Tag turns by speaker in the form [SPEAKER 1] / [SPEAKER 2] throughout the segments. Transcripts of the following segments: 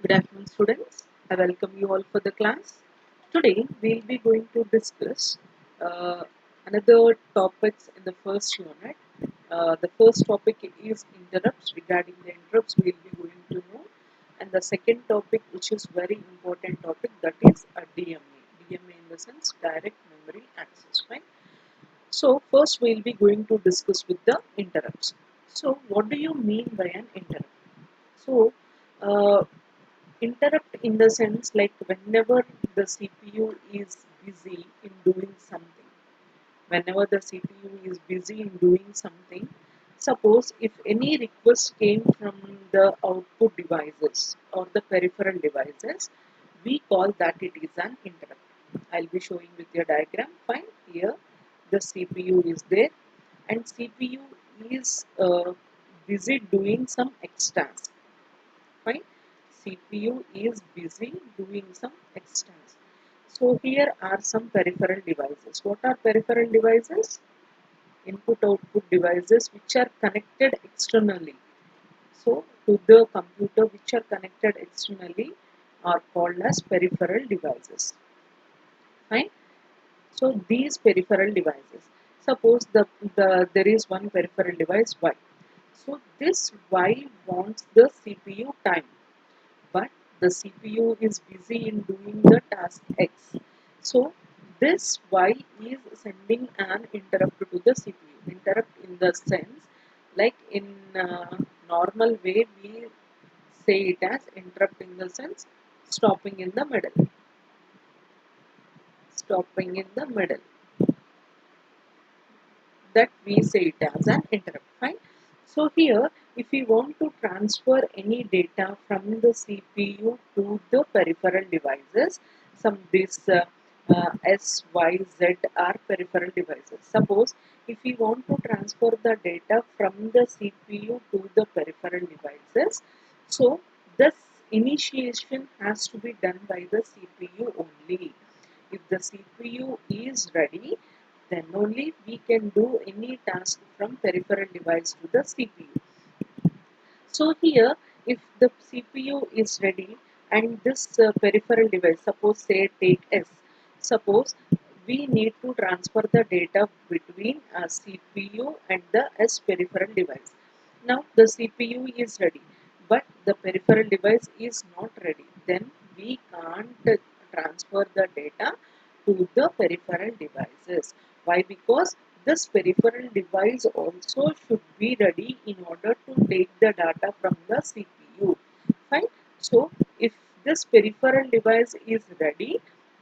[SPEAKER 1] Good afternoon, students. I welcome you all for the class. Today, we'll be going to discuss uh, another topics in the first unit. The first topic is interrupts. Regarding the interrupts, we'll be going to know, and the second topic, which is very important topic, that is a DMA. DMA in the sense direct memory access. Right. So first, we'll be going to discuss with the interrupts. So, what do you mean by an interrupt? So, uh, interrupt in the sense like whenever the CPU is busy in doing something, whenever the CPU is busy in doing something, suppose if any request came from the output devices or the peripheral devices, we call that it is an interrupt. I'll be showing with your diagram. Fine, here the CPU is there and CPU is busy doing some extras. Fine. CPU is busy doing some extras. So here are some peripheral devices. What are peripheral devices? Input output devices which are connected externally. So to the computer which are connected externally are called as peripheral devices. Fine. So these peripheral devices. Suppose there is one peripheral device Y. So this Y wants the CPU time, but the CPU is busy in doing the task X. So this Y is sending an interrupt to the CPU. Interrupt in the sense, like in normal way, we say it as interrupt in the sense stopping in the middle. Stopping in the middle. That we say it as an interrupt. Fine. So here, if we want to transfer any data from the CPU to the peripheral devices, some this S, Y, Z are peripheral devices. Suppose if we want to transfer the data from the CPU to the peripheral devices, so this initiation has to be done by the CPU only. If the CPU is ready, then only we can do any task from peripheral device to the CPU. So here, if the CPU is ready and this peripheral device, suppose say take S, suppose we need to transfer the data between a CPU and the S peripheral device. Now the CPU is ready, but the peripheral device is not ready. Then we can't transfer the data to the peripheral devices. Why? Because this peripheral device also should be ready in order to take the data from the CPU. Fine. So if this peripheral device is ready,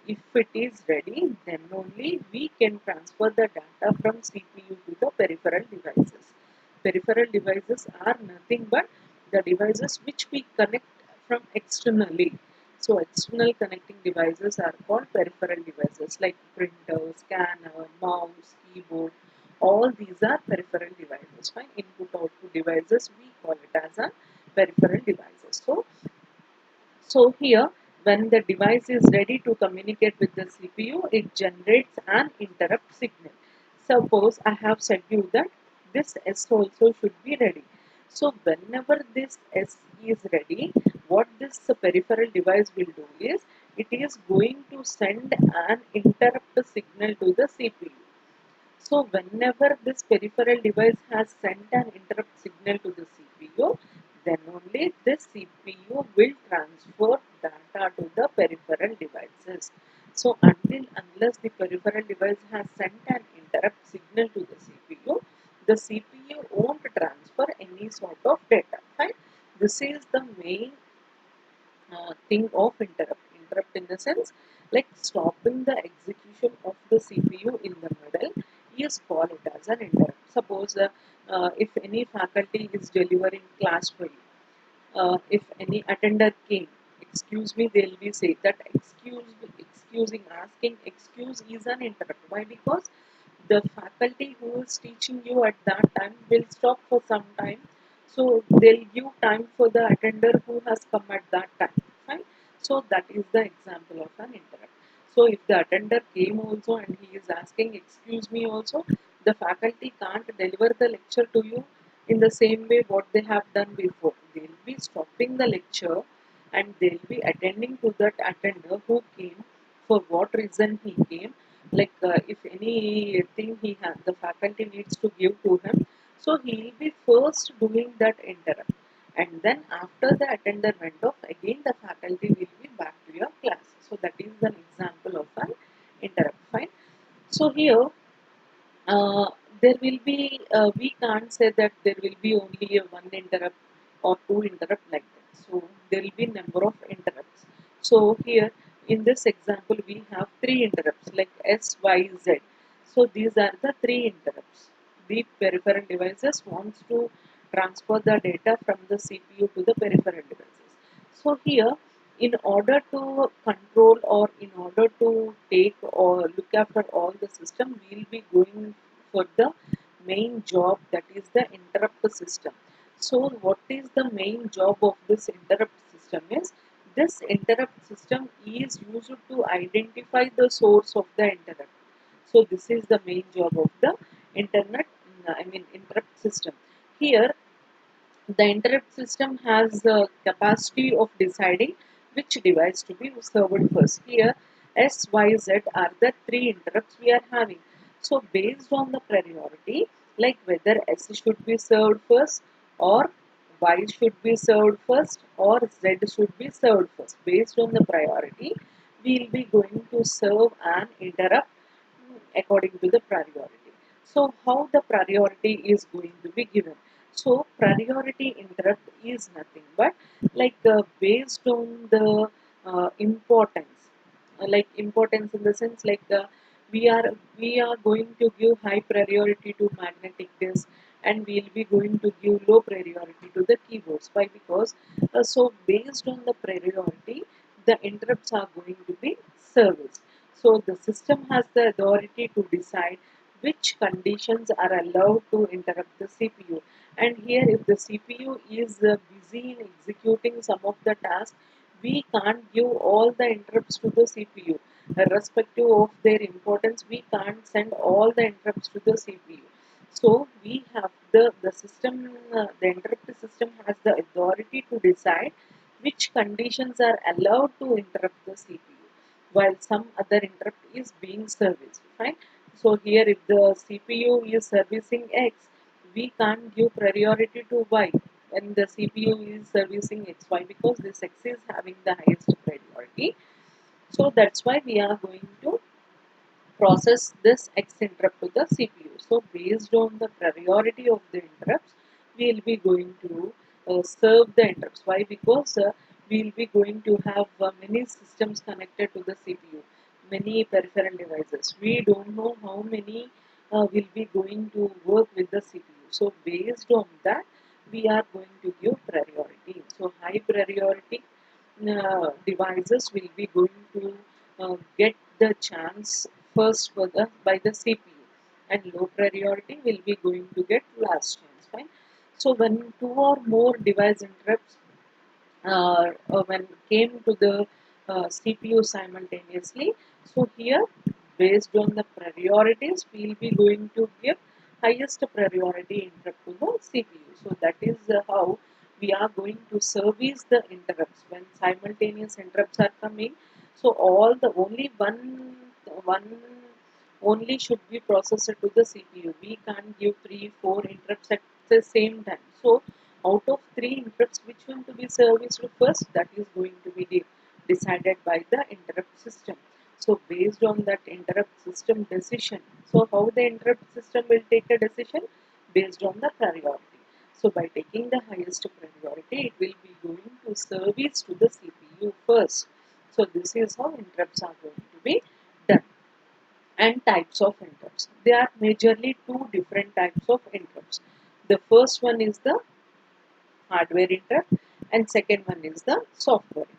[SPEAKER 1] if it is ready, then only we can transfer the data from CPU to the peripheral devices. Peripheral devices are nothing but the devices which we connect from externally. So external connecting devices are called peripheral devices like printer, scanner, mouse, keyboard. All these are peripheral devices. Fine. Input output devices we call it as a peripheral devices. So here, when the device is ready to communicate with the CPU, it generates an interrupt signal. Suppose I have said you that this S also should be ready. So whenever this S is ready, what this peripheral device will do is, it is going to send an interrupt signal to the CPU. So whenever this peripheral device has sent an interrupt signal to the CPU, then only this CPU will transfer data to the peripheral devices. So unless the peripheral device has sent an interrupt signal to the CPU won't transfer any sort of data. Right? This is the main thing of interrupt. Interrupt in the sense like stopping the execution of the CPU in the middle is called it as an interrupt. Suppose if any faculty is delivering class for you, if any attender came, excuse me, they'll be say that excusing, asking excuse is an interrupt. Why? Because the faculty who is teaching you at that time will stop for some time, so they'll give time for the attender who has come at that time. Right? So that is the example of an interrupt. So if the attender came also and he is asking excuse me also, the faculty can't deliver the lecture to you in the same way what they have done before. They'll be stopping the lecture and they'll be attending to that attender who came, for what reason he came, like if anything the faculty needs to give to him, so he'll be first doing that interrupt, and then after the attender went off, again the faculty will be back to your class. So that is an example of an interrupt. Fine. So here there will be we can't say that there will be only a one interrupt or two interrupt like that. So there will be number of interrupts. So here in this example we have three interrupts like S, Y, Z. So these are the three interrupts. The peripheral devices wants to transfer the data from the CPU to the peripheral devices. So here, in order to control or in order to take or look after all the system, we'll be going for the main job, that is the interrupt system. So what is the main job of this interrupt system is, this interrupt system is used to identify the source of the interrupt. So this is the main job of the interrupt system. Here the interrupt system has the capacity of deciding which device to be served first. Here, S, Y, Z are the three interrupts we are having. So, based on the priority, like whether S should be served first, or Y should be served first, or Z should be served first. Based on the priority, we will be going to serve an interrupt according to the priority. So how the priority is going to be given? So priority interrupt is nothing but like based on the importance, importance in the sense like we are going to give high priority to magnetic disk, and we'll be going to give low priority to the keyboards. Why? Because so based on the priority, the interrupts are going to be serviced. So the system has the authority to decide which conditions are allowed to interrupt the CPU. And here, if the CPU is busy in executing some of the tasks, we can't give all the interrupts to the CPU. Irrespective of their importance, we can't send all the interrupts to the CPU. So we have the system, the interrupt system has the authority to decide which conditions are allowed to interrupt the CPU, while some other interrupt is being serviced. Fine. So here, if the CPU is servicing X, we can't give priority to Y when the CPU is servicing X. Why? Because this X is having the highest priority. So that's why we are going to process this X interrupt to the CPU. So based on the priority of the interrupts, we will be going to serve the interrupts. Why? Because we will be going to have many systems connected to the CPU, many peripheral devices. We don't know how many will be going to work with the CPU. So based on that, we are going to give priority. So high priority devices will be going to get the chance first for the by the CPU, and low priority will be going to get last chance. Fine. So when two or more device interrupts when came to the CPU simultaneously, so here based on the priorities, we will be going to give highest priority interrupt to the CPU. So that is how we are going to service the interrupts when simultaneous interrupts are coming. So all the only one only should be processed to the CPU. We can't give three, four interrupts at the same time. So out of three interrupts, which one to be serviced first? That is going to be decided by the interrupt system. So based on that interrupt system decision, so how the interrupt system will take a decision based on the priority. So by taking the highest priority, it will be going to service to the CPU first. So this is how interrupts are going to be done. And types of interrupts. There are majorly two different types of interrupts. The first one is the hardware interrupt, and second one is the software interrupt.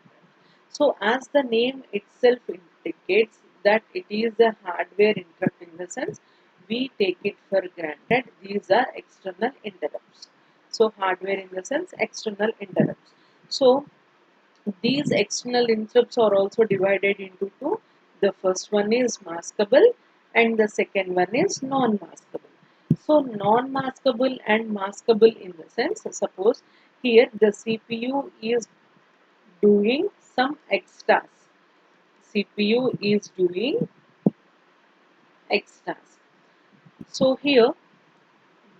[SPEAKER 1] So as the name itself indicates that it is a hardware interrupt, in the sense we take it for granted these are external interrupts. So hardware in the sense external interrupts. So these external interrupts are also divided into two. The first one is maskable and the second one is non-maskable. So non-maskable and maskable in the sense, suppose here the CPU is doing some extras. CPU is doing extras. So here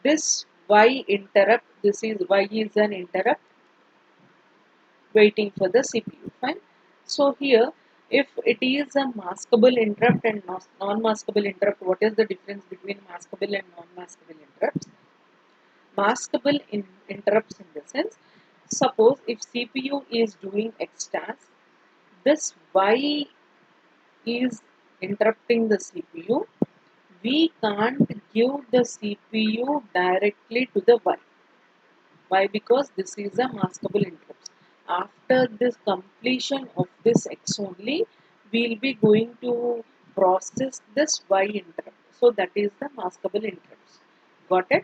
[SPEAKER 1] this Y interrupt, this is Y is an interrupt waiting for the CPU. Fine. So here, if it is a maskable interrupt and non-maskable interrupt, what is the difference between maskable and non-maskable interrupts? Maskable interrupts in the sense, suppose if CPU is doing X task, this Y is interrupting the CPU. We can't give the CPU directly to the Y. Why? Because this is a maskable interrupt. After this completion of this X only, we'll be going to process this Y interrupt. So that is the maskable interrupts. Got it?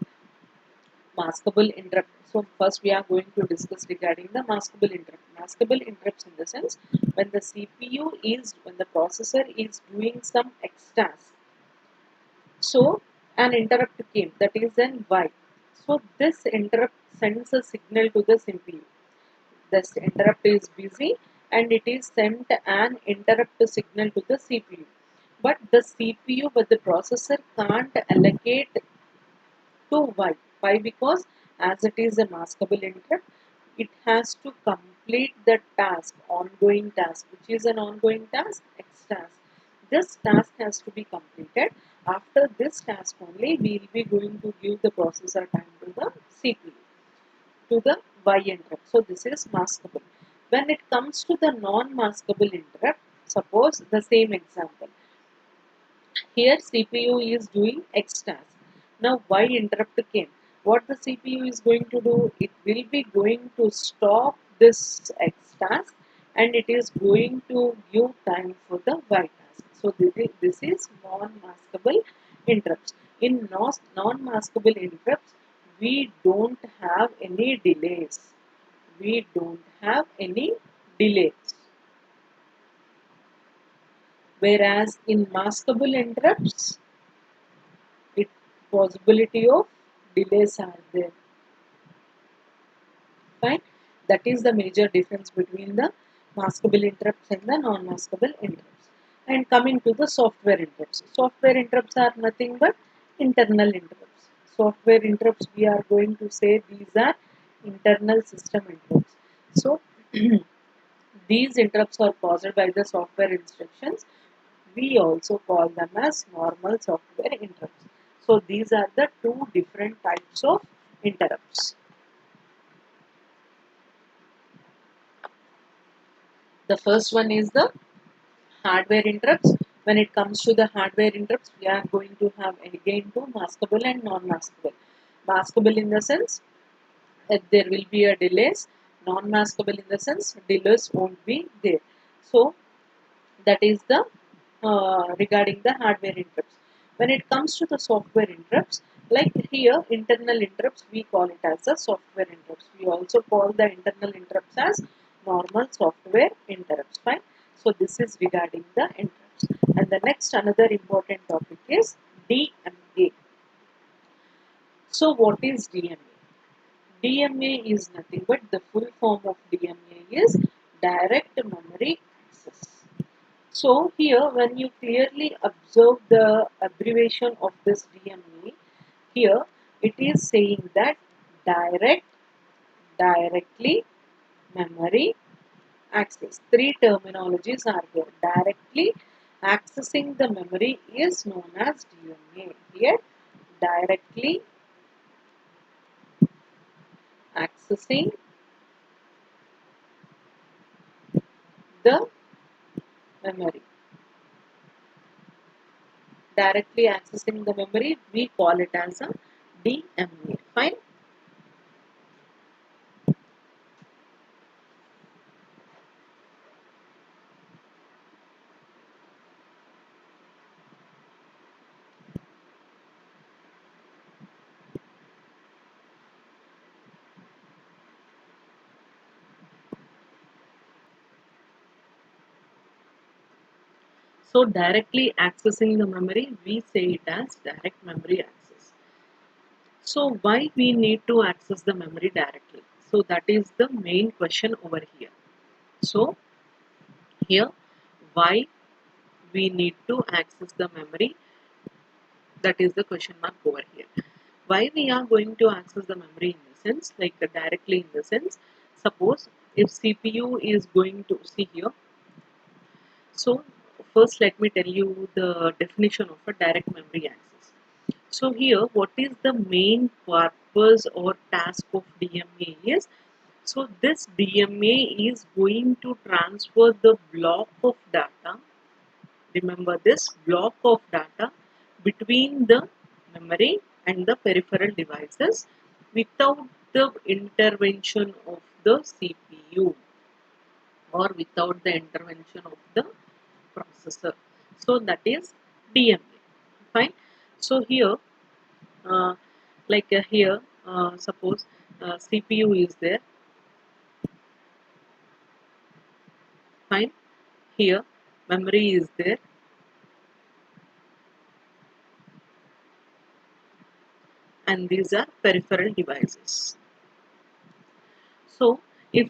[SPEAKER 1] Maskable interrupt. So first we are going to discuss regarding the maskable interrupt. Maskable interrupts in the sense when the CPU is, when the processor is doing some X task. So an interrupt came, that is an Y. So this interrupt sends a signal to the CPU. This interrupt is busy and it is sent an interrupt signal to the CPU. But the CPU, but the processor can't allocate to Y. Why? Because as it is a maskable interrupt, it has to complete the task, ongoing task, which is an ongoing task, X task. This task has to be completed. After this task only, we will be going to give the processor time to the CPU, to the Y interrupt. So this is maskable. When it comes to the non-maskable interrupt, suppose the same example. Here CPU is doing X task. Now Y interrupt came. What the CPU is going to do? It will be going to stop this X task and it is going to give time for the Y task. So this is non-maskable interrupts. In non-maskable interrupts, we don't have any delays. We don't have any delays. Whereas in maskable interrupts, it possibility of delays are there. Fine. That is the major difference between the maskable interrupts and the non-maskable interrupts. And coming to the software interrupts. Software interrupts are nothing but internal interrupts. Software interrupts, we are going to say these are internal system interrupts. So these interrupts are caused by the software instructions. We also call them as normal software interrupts. So these are the two different types of interrupts. The first one is the hardware interrupts. When it comes to the hardware interrupts, we are going to have again two, maskable and non-maskable. Maskable in the sense that there will be a delays. Non-maskable in the sense delays won't be there. So that is the regarding the hardware interrupts. When it comes to the software interrupts, like here internal interrupts, we call it as the software interrupts. We also call the internal interrupts as normal software interrupts. Fine. So this is regarding the interrupts. And the next another important topic is DMA. So what is DMA? DMA is nothing but the full form of DMA is direct memory access. So here when you clearly observe the abbreviation of this DMA, here it is saying that direct, directly, memory access. Three terminologies are there. Directly accessing the memory is known as DMA. Here directly accessing the memory. Directly accessing the memory, we call it as a DMA. Fine. So directly accessing the memory, we say it as direct memory access. So why we need to access the memory directly? So that is the main question over here. So here, why we need to access the memory, that is the question mark over here. Why we are going to access the memory in the sense, like directly in the sense, suppose if CPU is going to see here. So first let me tell you the definition of a direct memory access. So here, what is the main purpose or task of DMA is, so this DMA is going to transfer the block of data, remember this block of data, between the memory and the peripheral devices without the intervention of the CPU or without the intervention of the processor. So that is DMA. Fine. So here, uh, here, suppose CPU is there. Fine. Here, memory is there, and these are peripheral devices. So if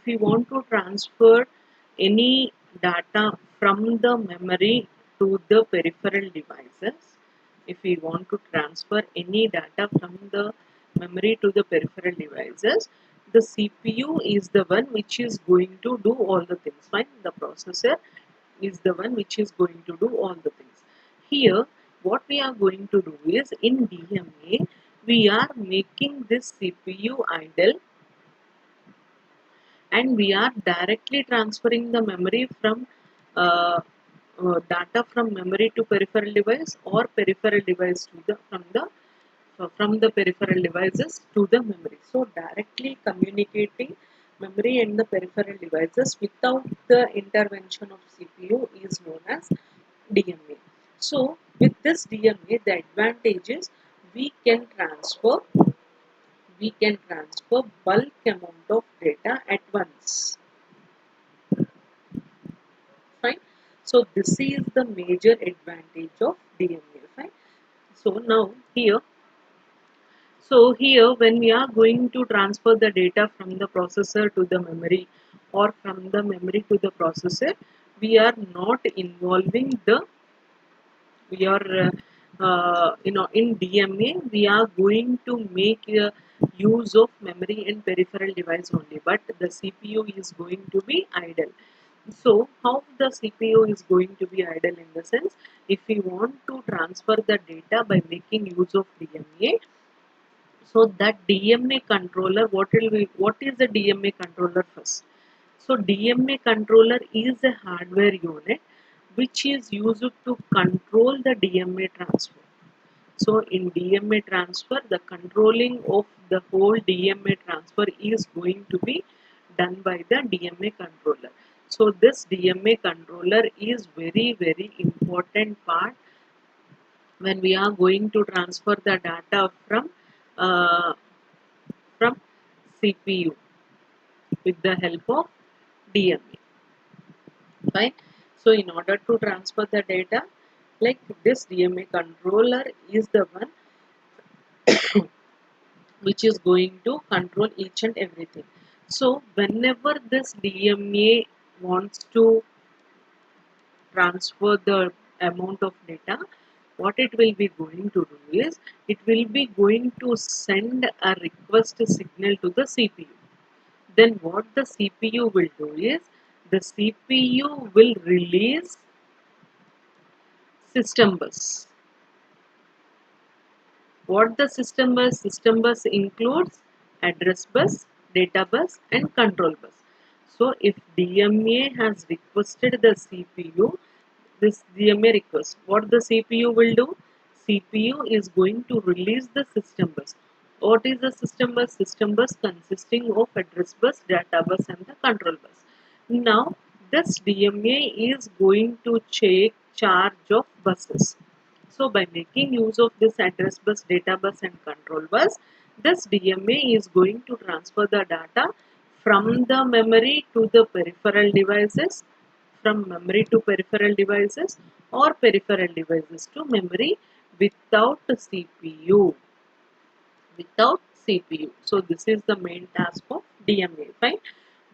[SPEAKER 1] we want to transfer any data from the memory to the peripheral devices, if we want to transfer any data from the memory to the peripheral devices, the CPU is the one which is going to do all the things. Fine, the processor is the one which is going to do all the things. Here, what we are going to do is in DMA, we are making this CPU idle and we are directly transferring the memory from data from memory to peripheral device or peripheral device to the from the peripheral devices to the memory. So directly communicating memory and the peripheral devices without the intervention of CPU is known as DMA. So with this DMA, the advantage is we can transfer bulk amount of data at once. Fine. So this is the major advantage of DMA. Fine. So now here, when we are going to transfer the data from the processor to the memory or from the memory to the processor, we are not involving the, we are in DMA we are going to make use of memory and peripheral device only, but the CPU is going to be idle. So how the CPU is going to be idle in the sense, if we want to transfer the data by making use of DMA, so that DMA controller, what is the DMA controller first? So DMA controller is a hardware unit which is used to control the DMA transfer. So in DMA transfer, the controlling of the whole DMA transfer is going to be done by the DMA controller. So this DMA controller is very important part when we are going to transfer the data uh, from CPU with the help of DMA. Fine. So in order to transfer the data, like this DMA controller is the one which is going to control each and everything. So whenever this DMA wants to transfer the amount of data, what it will be going to do is it will be going to send a request signal to the CPU. Then what the CPU will do is the CPU will release system bus. What the system bus? System bus includes address bus, data bus and control bus. So if DMA has requested the CPU, this DMA request, what the CPU will do? CPU is going to release the system bus. What is the system bus? System bus consisting of address bus, data bus and the control bus. Now this DMA is going to take charge of buses. So by making use of this address bus, data bus and control bus, this DMA is going to transfer the data from the memory to the peripheral devices, from memory to peripheral devices or peripheral devices to memory without CPU. Without CPU. So this is the main task of DMA. Fine.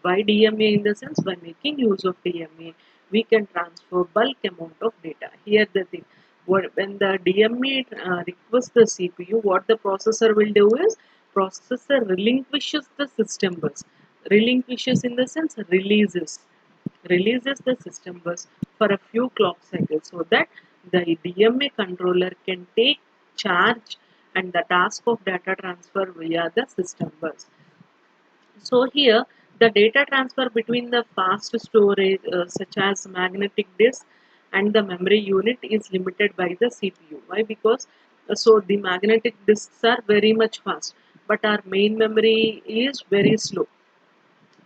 [SPEAKER 1] Why DMA? In the sense, by making use of DMA, we can transfer bulk amount of data. Here the thing, when the DMA requests the CPU, what the processor will do is, processor relinquishes the system bus. Relinquishes in the sense, releases the system bus for a few clock cycles, so that the DMA controller can take charge and the task of data transfer via the system bus. So here the data transfer between the fast storage such as magnetic disk and the memory unit is limited by the CPU. Why? Because so the magnetic disks are very much fast, but our main memory is very slow.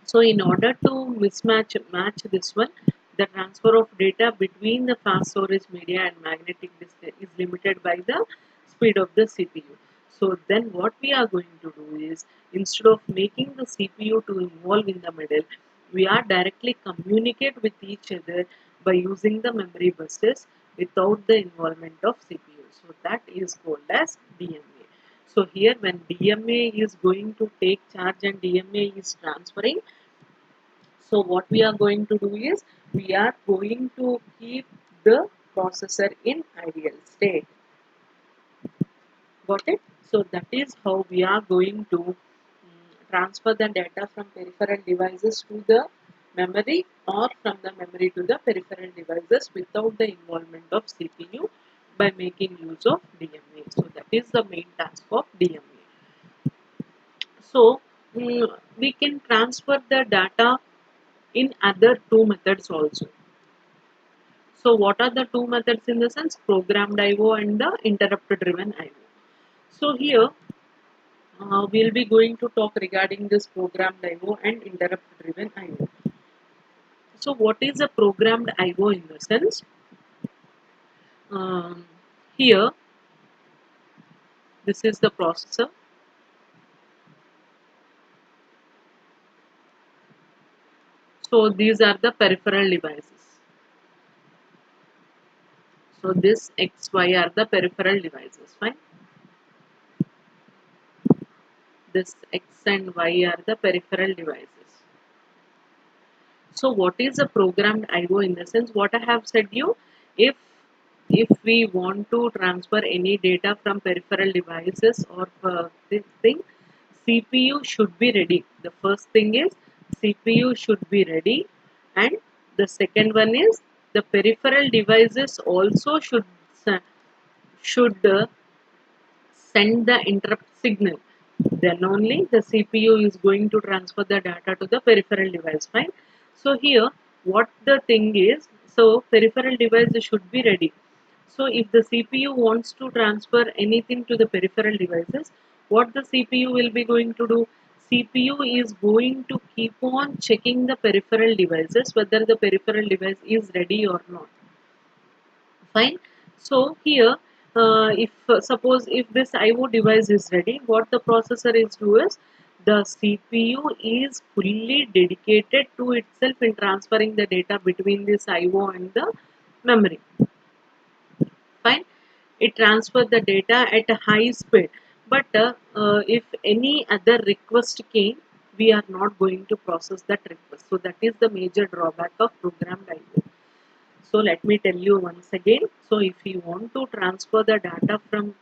[SPEAKER 1] So in order to match this one, the transfer of data between the fast storage media and magnetic disk is limited by the speed of the CPU. So then what we are going to do is, instead of making the CPU to involve in the middle, we are directly communicate with each other by using the memory buses without the involvement of CPU. So that is called as DMA. So here when DMA is going to take charge and DMA is transferring, so what we are going to do is, we are going to keep the processor in ideal state. Got it? So that is how we are going to transfer the data from peripheral devices to the memory, or from the memory to the peripheral devices without the involvement of CPU, by making use of DMA. So that is the main task of DMA. So we can transfer the data in other two methods also. So what are the two methods in the sense? Programmed IO and the interrupt driven IO. So here we'll be going to talk regarding this programmed IO and interrupt driven IO. So what is a programmed IO in the sense? Um, Here this is the processor. So these are the peripheral devices. So this X, Y are the peripheral devices. Fine. This X and Y are the peripheral devices. So what is a programmed IO in the sense? What I have said you, if if we want to transfer any data from peripheral devices or this thing, CPU should be ready. The first thing is CPU should be ready, and the second one is the peripheral devices also should send the interrupt signal. Then only the CPU is going to transfer the data to the peripheral device. Fine. So here, what the thing is, so peripheral device should be ready. So if the CPU wants to transfer anything to the peripheral devices, what the CPU will be going to do? CPU is going to keep on checking the peripheral devices whether the peripheral device is ready or not. Fine. So here if suppose if this IO device is ready, what the processor is do is, the CPU is fully dedicated to itself in transferring the data between this IO and the memory. Fine. It transfers the data at a high speed, but if any other request came, we are not going to process that request. So that is the major drawback of programmed IO. So let me tell you once again. So if you want to transfer the data from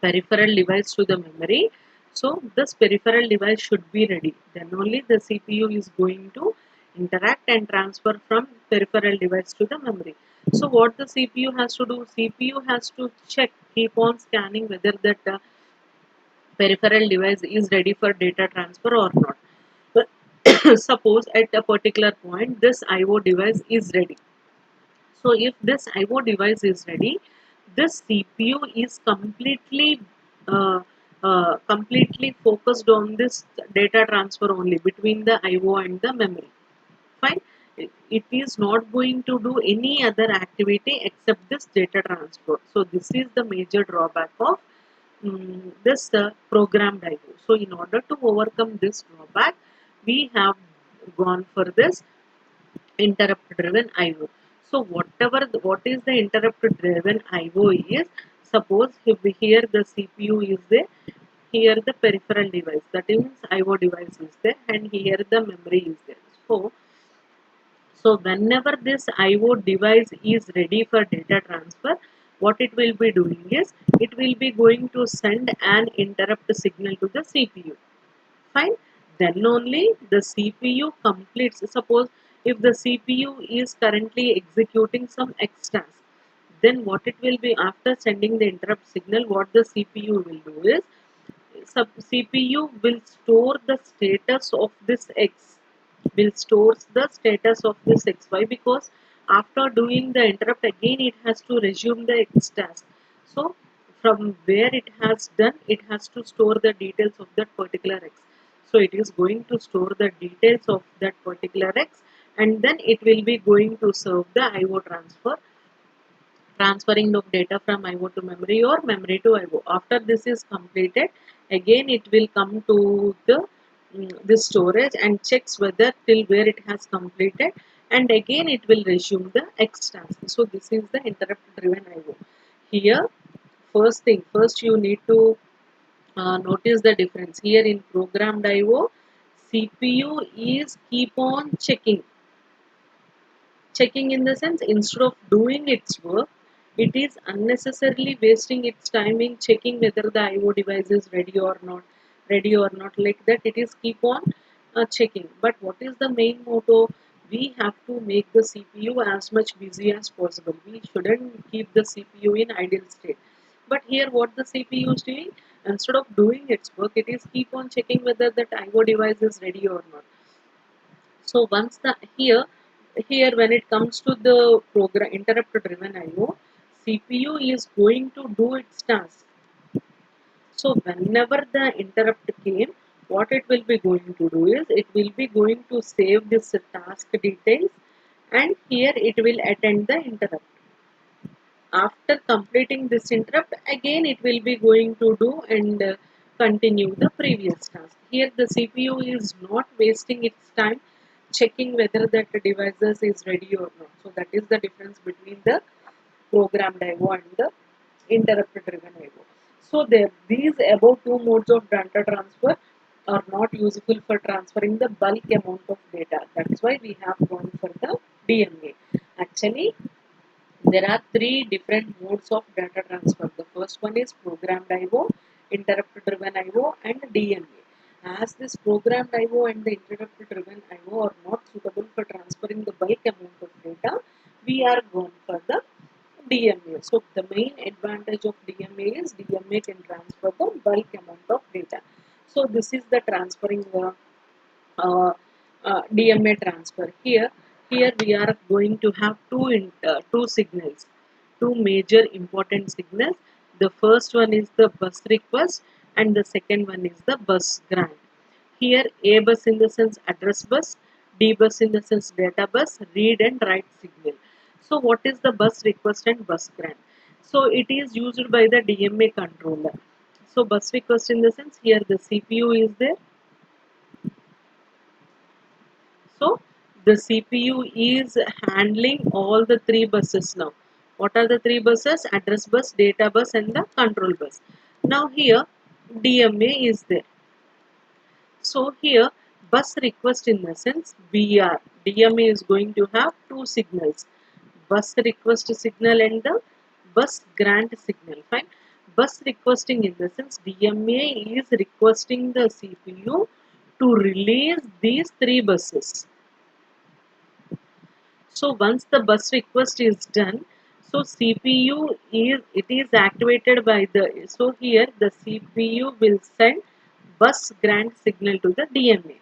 [SPEAKER 1] peripheral device to the memory, so this peripheral device should be ready. Then only the CPU is going to interact and transfer from peripheral device to the memory. So what the CPU has to do? CPU has to check, keep on scanning whether that peripheral device is ready for data transfer or not. Suppose at a particular point this IO device is ready. So if this IO device is ready, this CPU is uh, completely focused on this data transfer only between the IO and the memory. Fine. It is not going to do any other activity except this data transfer. So this is the major drawback of this programmed IO. So in order to overcome this drawback, we have gone for this interrupt driven IO. So what is the interrupt driven IO is, suppose if here the CPU is there, here the peripheral device, that means IO device is there, and here the memory is there. So whenever this IO device is ready for data transfer, what it will be doing is it will be going to send an interrupt signal to the CPU. Fine. Then only the CPU completes. Suppose if the CPU is currently executing some X task, then what it will be after sending the interrupt signal, what the CPU will do is CPU will store the status of this X, will stores the status of this X. Why? Because after doing the interrupt again it has to resume the X task. So from where it has done, it has to store the details of that particular X. So it is going to store the details of that particular X, and then it will be going to serve the IO transferring of data from IO to memory or memory to IO. After this is completed, again it will come to the this storage and checks whether till where it has completed, and again it will resume the X task. So this is the interrupt driven IO. Here, first you need to notice the difference. Here in programmed IO, CPU is keep on checking in the sense, instead of doing its work, it is unnecessarily wasting its time in checking whether the IO device is ready or not, like that it is keep on checking. But what is the main motto? We have to make the CPU as much busy as possible. We shouldn't keep the CPU in idle state. But here what the CPU is doing, instead of doing its work, it is keep on checking whether that IO device is ready or not. So once the here when it comes to the program interrupt driven IO, CPU is going to do its task. So whenever the interrupt came, what it will be going to do is it will be going to save this task details, and here it will attend the interrupt. After completing this interrupt, again it will be going to do and continue the previous task. Here the CPU is not wasting its time checking whether that devices is ready or not. So that is the difference between the programmed IO and the interrupt driven IO. So these above two modes of data transfer are not useful for transferring the bulk amount of data. That's why we have gone for the DMA. Actually, there are three different modes of data transfer. The first one is programmed IO, interrupt driven IO, and DMA. As this programmed IO and the interrupt driven IO are not suitable for transferring the bulk amount of data, we are going for the DMA. So the main advantage of DMA is DMA can transfer the bulk amount of data. So this is the transferring uh, DMA transfer. Here we are going to have two signals, two major important signals. The first one is the bus request, and the second one is the bus grant. Here A bus in the sense address bus, D bus in the sense data bus, read and write signal. So what is the bus request and bus grant? So it is used by the DMA controller. So bus request in the sense, here the CPU is there. So the CPU is handling all the three buses now. What are the three buses? Address bus, data bus, and the control bus. Now here DMA is there. So here bus request in the sense BR. DMA is going to have two signals, bus request signal and the bus grant signal. Fine. Bus requesting in the sense DMA is requesting the CPU to release these three buses. So once the bus request is done, so CPU is activated by the, so here the CPU will send bus grant signal to the DMA.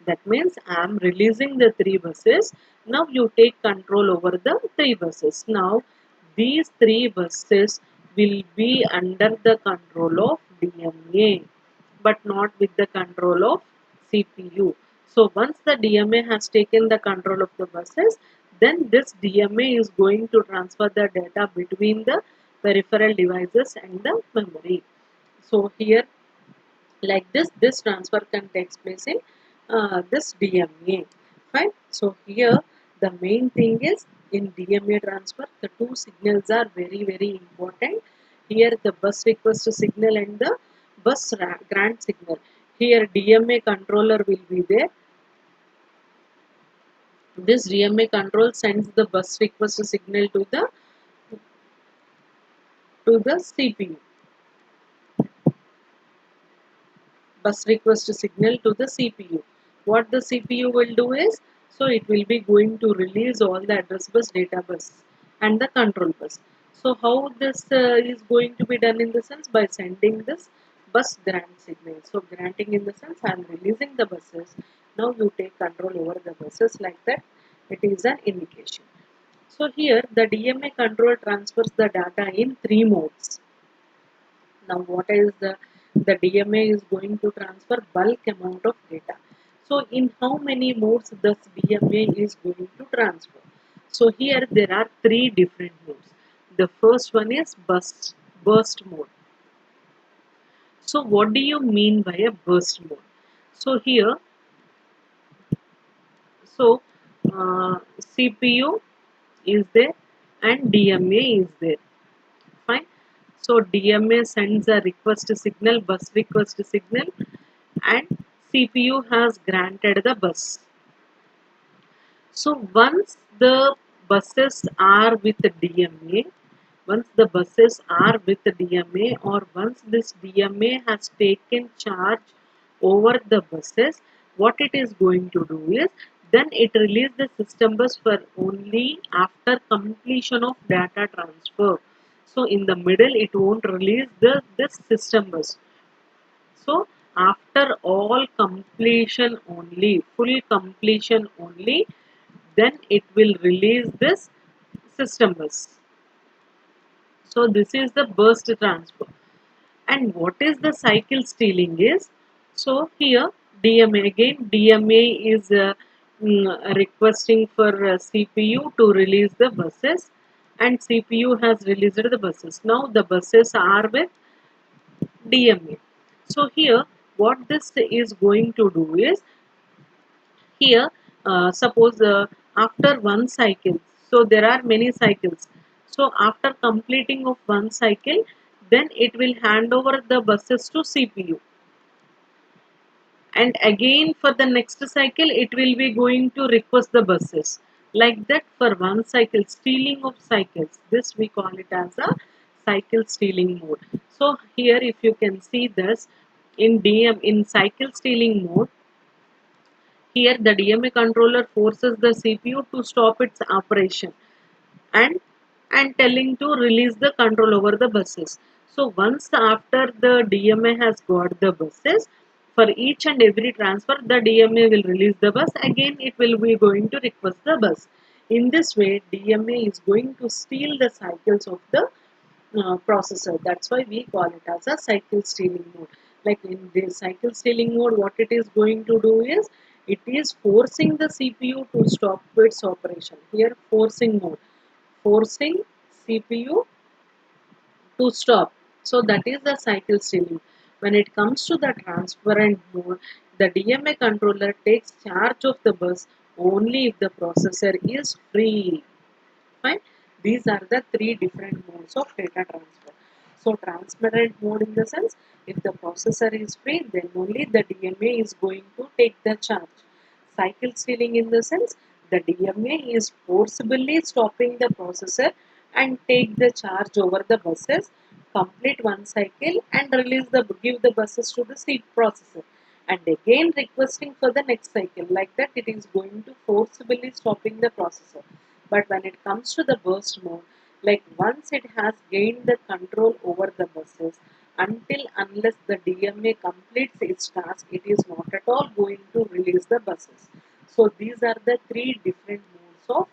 [SPEAKER 1] That means I am releasing the three buses. Now you take control over the three buses. Now these three buses will be under the control of DMA, but not with the control of CPU. So once the DMA has taken the control of the buses, then this DMA is going to transfer the data between the peripheral devices and the memory. So here, like this transfer can take place in this DMA. Fine. So here the main thing is in DMA transfer, the two signals are very important. Here the bus request signal and the grant signal. Here DMA controller will be there. This DMA control sends the bus request signal to the CPU. Bus request signal to the CPU. What the CPU will do is, so it will be going to release all the address bus, data bus and the control bus. So how this is going to be done in the sense by sending this bus grant signal. So granting in the sense I am releasing the buses. Now you take control over the buses, like that. It is an indication. So here the DMA control transfers the data in three modes. Now what is the DMA is going to transfer bulk amount of data. So in how many modes this DMA is going to transfer? So here there are three different modes. The first one is burst mode. So what do you mean by a burst mode? So here, so CPU is there and DMA is there. Fine. So DMA sends a request signal, bus request signal, and CPU has granted the bus. So once the buses are with DMA, once the buses are with DMA, or once this DMA has taken charge over the buses, what it is going to do is, then it release the system bus for only after completion of data transfer. So in the middle it won't release this system bus. So after all completion only, full completion only, then it will release this system bus. So this is the burst transfer. And what is the cycle stealing is? So here DMA, again DMA is requesting for CPU to release the buses, and CPU has released the buses. Now the buses are with DMA. So here what this is going to do is, here suppose after one cycle, so there are many cycles. So after completing of one cycle, then it will hand over the buses to CPU, and again for the next cycle it will be going to request the buses, like that for one cycle. Stealing of cycles, this we call it as a cycle stealing mode. So here if you can see this, in cycle stealing mode, here the DMA controller forces the CPU to stop its operation, and telling to release the control over the buses. So once after the DMA has got the buses, for each and every transfer the DMA will release the bus, again it will be going to request the bus. In this way DMA is going to steal the cycles of the processor. That's why we call it as a cycle stealing mode. Like in the cycle stealing mode, what it is going to do is, it is forcing the CPU to stop its operation. Here forcing mode, forcing CPU to stop. So that is the cycle stealing. When it comes to the transparent mode, the DMA controller takes charge of the bus only if the processor is free. Fine. These are the three different modes of data transfer. So transparent mode in the sense, if the processor is free, then only the DMA is going to take the charge. Cycle stealing in the sense, the DMA is forcibly stopping the processor and take the charge over the buses, complete one cycle and release the give the buses to the C processor, and again requesting for the next cycle. Like that it is going to forcibly stopping the processor. But when it comes to the burst mode, like once it has gained the control over the buses, until unless the DMA completes its task, it is not at all going to release the buses. So these are the three different modes of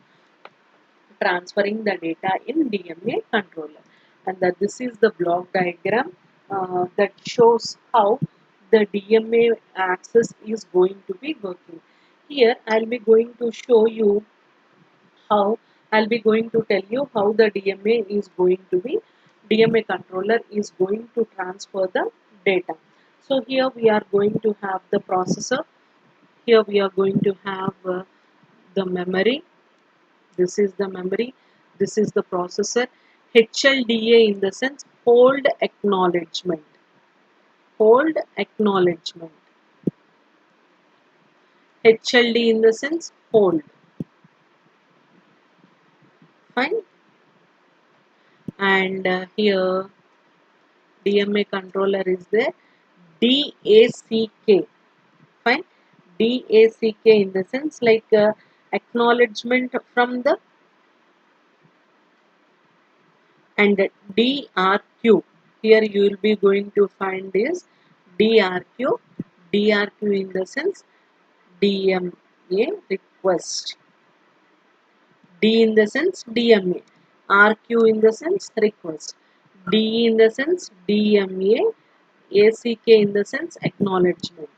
[SPEAKER 1] transferring the data in DMA controller. And that this is the block diagram that shows how the DMA access is going to be working. Here I'll be going to show you how, I'll be going to tell you how the DMA is going to be, DMA controller is going to transfer the data. So here we are going to have the processor, here we are going to have the memory, this is the memory, this is the processor. HLDA in the sense hold acknowledgement. hold acknowledgement. HLD in the sense hold. Fine. And here DMA controller is there. DACK. Fine. DACK in the sense like acknowledgement from the, and DRQ. Here you will be going to find is DRQ. DRQ in the sense DMA request. D in the sense DMA. RQ in the sense request. D in the sense DMA. ACK in the sense acknowledgement.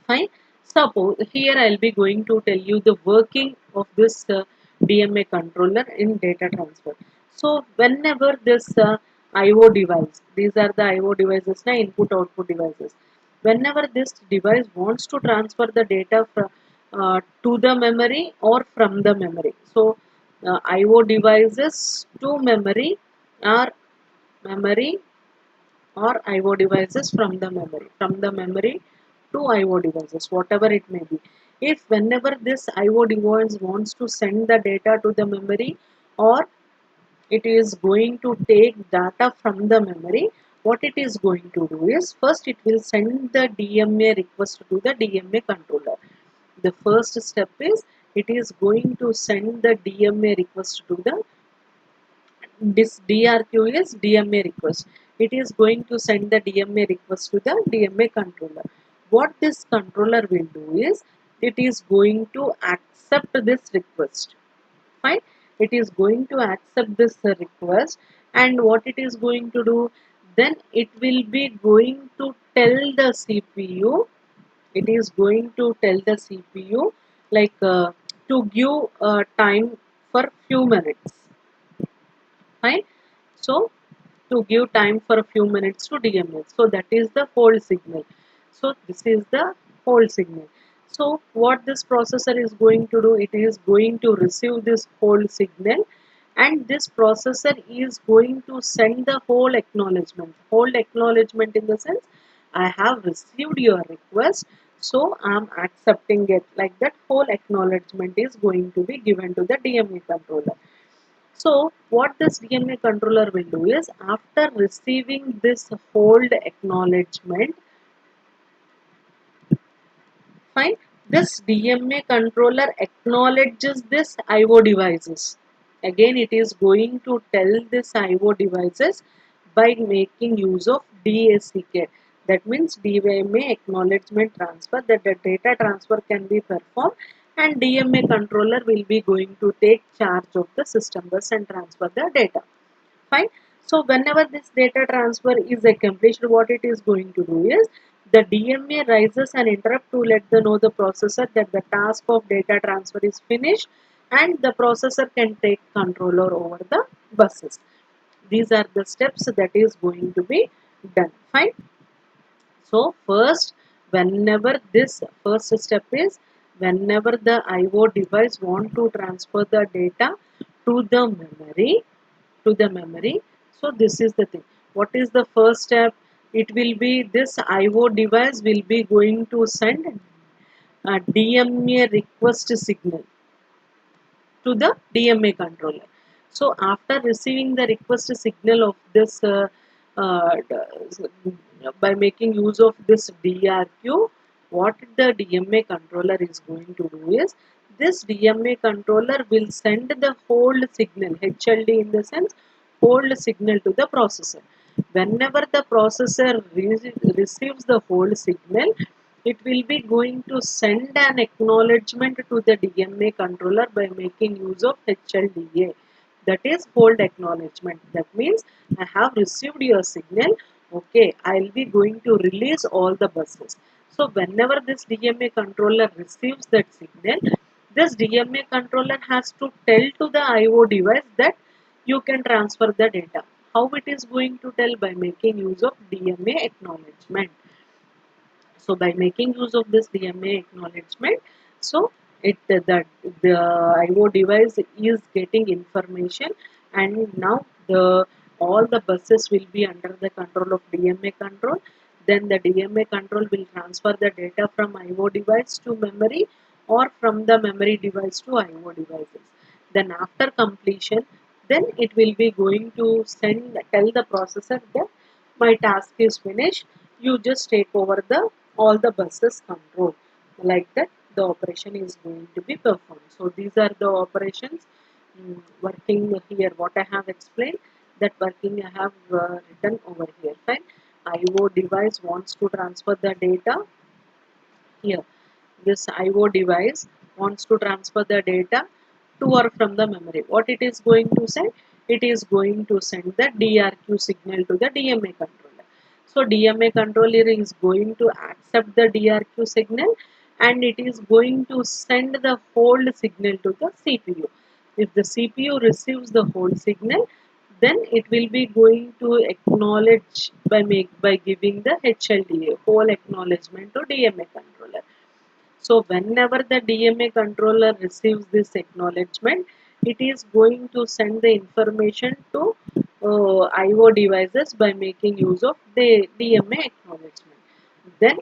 [SPEAKER 1] Fine. Suppose here I'll be going to tell you the working of this DMA controller in data transfer. So whenever this IO device, these are the IO devices, na input output devices. Whenever this device wants to transfer the data from to the memory or from the memory. So IO devices to memory are memory or IO devices from the memory to IO devices, whatever it may be. If whenever this IO device wants to send the data to the memory or it is going to take data from the memory, what it is going to do is first it will send the DMA request to the DMA controller. The first step is it is going to send the DMA request to the, this DRQ is DMA request. It is going to send the DMA request to the DMA controller. What this controller will do is it is going to accept this request. Fine. It is going to accept this request, and what it is going to do, then it will be going to tell the CPU. It is going to tell the CPU like to give time for few minutes. Fine. So to give time for a few minutes to DMA. So that is the hold signal. So this is the hold signal. So what this processor is going to do, it is going to receive this hold signal, and this processor is going to send the whole acknowledgement. Hold acknowledgement in the sense I have received your request, so I am accepting it. Like that whole acknowledgement is going to be given to the DMA controller. So what this DMA controller will do is after receiving this hold acknowledgement, fine, this DMA controller acknowledges this IO devices. Again, it is going to tell this IO devices by making use of DACK. That means DMA acknowledgement transfer, that the data transfer can be performed, and DMA controller will be going to take charge of the system bus and transfer the data. Fine. So whenever this data transfer is accomplished, what it is going to do is the DMA raises an interrupt to let the know the processor that the task of data transfer is finished and the processor can take control over the buses. These are the steps that is going to be done. Fine. So first, whenever this first step is whenever the IO device want to transfer the data to the memory, to the memory. So this is the thing. What is the first step? It will be this IO device will be going to send a DMA request signal to the DMA controller. So after receiving the request signal of this uh, by making use of this DRQ, what the DMA controller is going to do is this DMA controller will send the hold signal, HLD in the sense hold signal to the processor. Whenever the processor receives the hold signal, it will be going to send an acknowledgement to the DMA controller by making use of HLDA. That is hold acknowledgement. That means I have received your signal. Okay, I'll be going to release all the buses. So whenever this DMA controller receives that signal, this DMA controller has to tell to the IO device that you can transfer the data. How it is going to tell? By making use of DMA acknowledgement. So by making use of this DMA acknowledgement, so the IO device is getting information, and now the all the buses will be under the control of DMA control. Then the DMA control will transfer the data from IO device to memory or from the memory device to IO devices. Then after completion, then it will be going to tell the processor that my task is finished. You just take over the all the buses control. Like that, the operation is going to be performed. So these are the operations working here. What I have explained, that working I have written over here. Fine. IO device wants to transfer the data here. This IO device wants to transfer the data to or from the memory. What it is going to send? It is going to send the DRQ signal to the DMA controller. So DMA controller is going to accept the DRQ signal and it is going to send the hold signal to the CPU. If the CPU receives the hold signal, then it will be going to acknowledge by giving the HLDA, whole acknowledgement to DMA controller. So whenever the DMA controller receives this acknowledgement, it is going to send the information to IO devices by making use of the DMA acknowledgement. Then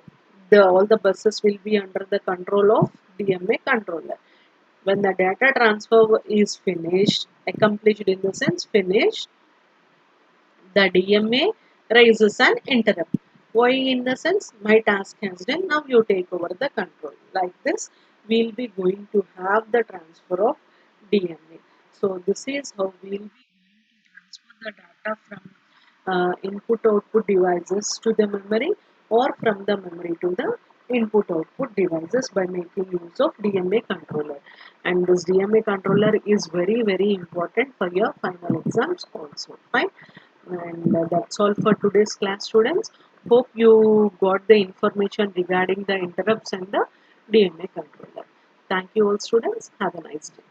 [SPEAKER 1] all the buses will be under the control of DMA controller. When the data transfer is finished, accomplished in the sense finished, the DMA raises an interrupt. Why? In the sense, my task has done, now you take over the control. Like this, we'll be going to have the transfer of DMA. So this is how we'll be going to transfer the data from input output devices to the memory or from the memory to the input output devices by making use of DMA controller. And this DMA controller is very important for your final exams also. Fine. And that's all for today's class, students. Hope you got the information regarding the interrupts and the DMA controller. Thank you all, students. Have a nice day.